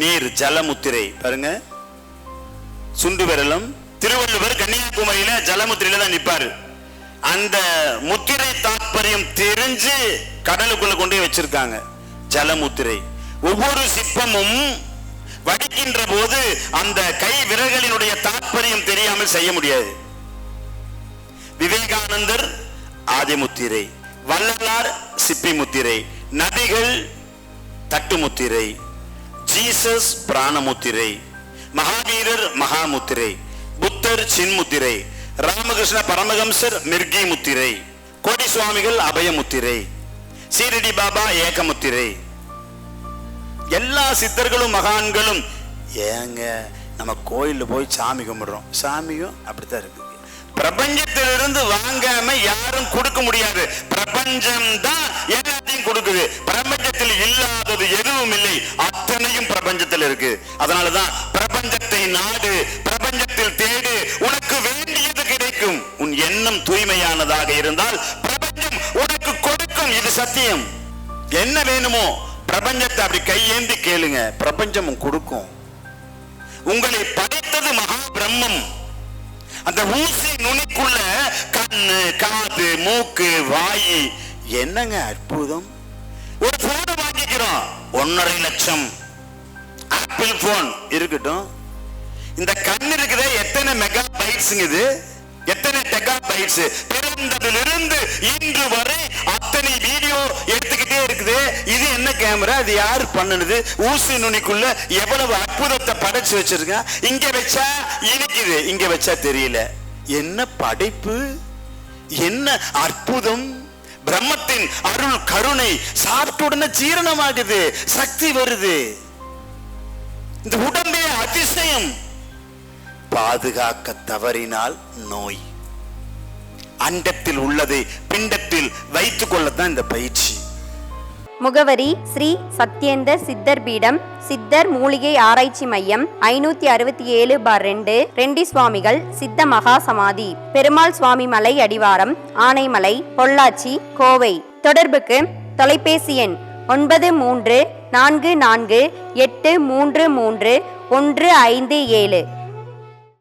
நீர் ஜலமுத்திரை பாருங்க, சுண்டு விரலும். திருவள்ளுவர் கன்னியாகுமரியில ஜலமுத்திரையில தான் நிற்பாரு. அந்த முத்திரை தாற்பயம் தெரிஞ்சு கடலுக்குள்ள கொண்டு வச்சிருக்காங்க ஜலமுத்திரை. ஒவ்வொரு சிற்பமும் வடிக்கின்ற போது அந்த கை விரல்களினுடைய தாற்பயம் தெரியாமல் செய்ய முடியாது. விவேகானந்தர் ஆதிமுத்திரை, வள்ளலார் சிப்பி முத்திரை, நதிகள் தட்டுமுத்திரை, ஜீசஸ் பிராணமுத்திரை, மகாவீரர் மகாமுத்திரை, புத்தர் சின்முத்திரை, ராமகிருஷ்ண பரமஹம்சர் மிர்கி முத்திரை, கோடி சுவாமிகள் அபயமுத்திரை, சீரடி பாபா ஏகமுத்திரை. எல்லா சித்தர்களும் மகான்களும் ஏங்க நம்ம கோயில்ல போய் சாமி கும்பிடுறோம், சாமியும் அப்படித்தான் இருக்கு. பிரபஞ்சத்திலிருந்து வாங்காம யாரும் கொடுக்க முடியாது. பிரபஞ்சம் தான் எல்லாத்தையும் கொடுக்குது. பிரபஞ்சத்தில் இல்லாதது எதுவும் இல்லை, அத்தனையும் பிரபஞ்சத்தில் இருக்கு. அதனாலதான் பிரபஞ்சத்தை நாடு, பிரபஞ்சத்தில் தேடு, உனக்கு வேண்டியது கிடைக்கும். உன் எண்ணம் தூய்மையானதாக இருந்தால் பிரபஞ்சம் உனக்கு கொடுக்கும். இது சத்தியம். என்ன வேணுமோ பிரபஞ்சத்தை அப்படி கையேந்தி கேளுங்க, பிரபஞ்சம் கொடுக்கும். உங்களை படைத்தது மகா பிரம்மம். அந்த ஊசி நுனிக்குள்ள கண்ணு, காது, மூக்கு, வாயு, என்னங்க அற்புதம். ஒரு போன் வாங்கிக்கிறோம், 1.5 லட்சம். ஆப்பிள் போன் இருக்கட்டும். இந்த கண் இருக்குதே, எத்தனை மெகா பைட்ஸ்ங்க இது, எத்தனை டெகா பைட்ஸ். பிறந்ததிலிருந்து இன்று வரை அத்தனை வீடியோ எடுத்துக்கிட்டே இருக்குது. இது என்ன கேமரா, இது யாரு பண்ணுது? ஊசி நுனிக்குள்ள எவ்வளவு அற்புதத்தை படைச்சு வச்சிருக்க. இங்க வச்சா இனிக்குது, இங்க வச்சா தெரியல. என்ன படைப்பு, என்ன அற்புதம். பிரம்மத்தின் அருள் கருணை. சாப்பிட்ட உடனே ஜீரணமாகுது, சக்தி வருது. இந்த உடம்பே அதிசயம். பாதுகாக்க தவறினால் நோய். அண்டத்தில் உள்ளதை பிண்டத்தில் வைத்துக் கொள்ளத்தான் இந்த பயிற்சி. முகவரி: ஸ்ரீ சத்யேந்தர் சித்தர் பீடம், சித்தர் மூலிகை ஆராய்ச்சி மையம், 567/2, ரெண்டி சுவாமிகள் சித்த மகா சமாதி, பெருமாள் சுவாமி மலை அடிவாரம், ஆனைமலை, பொள்ளாச்சி, கோவை. தொடர்புக்கு தொலைபேசி எண் 9344833157.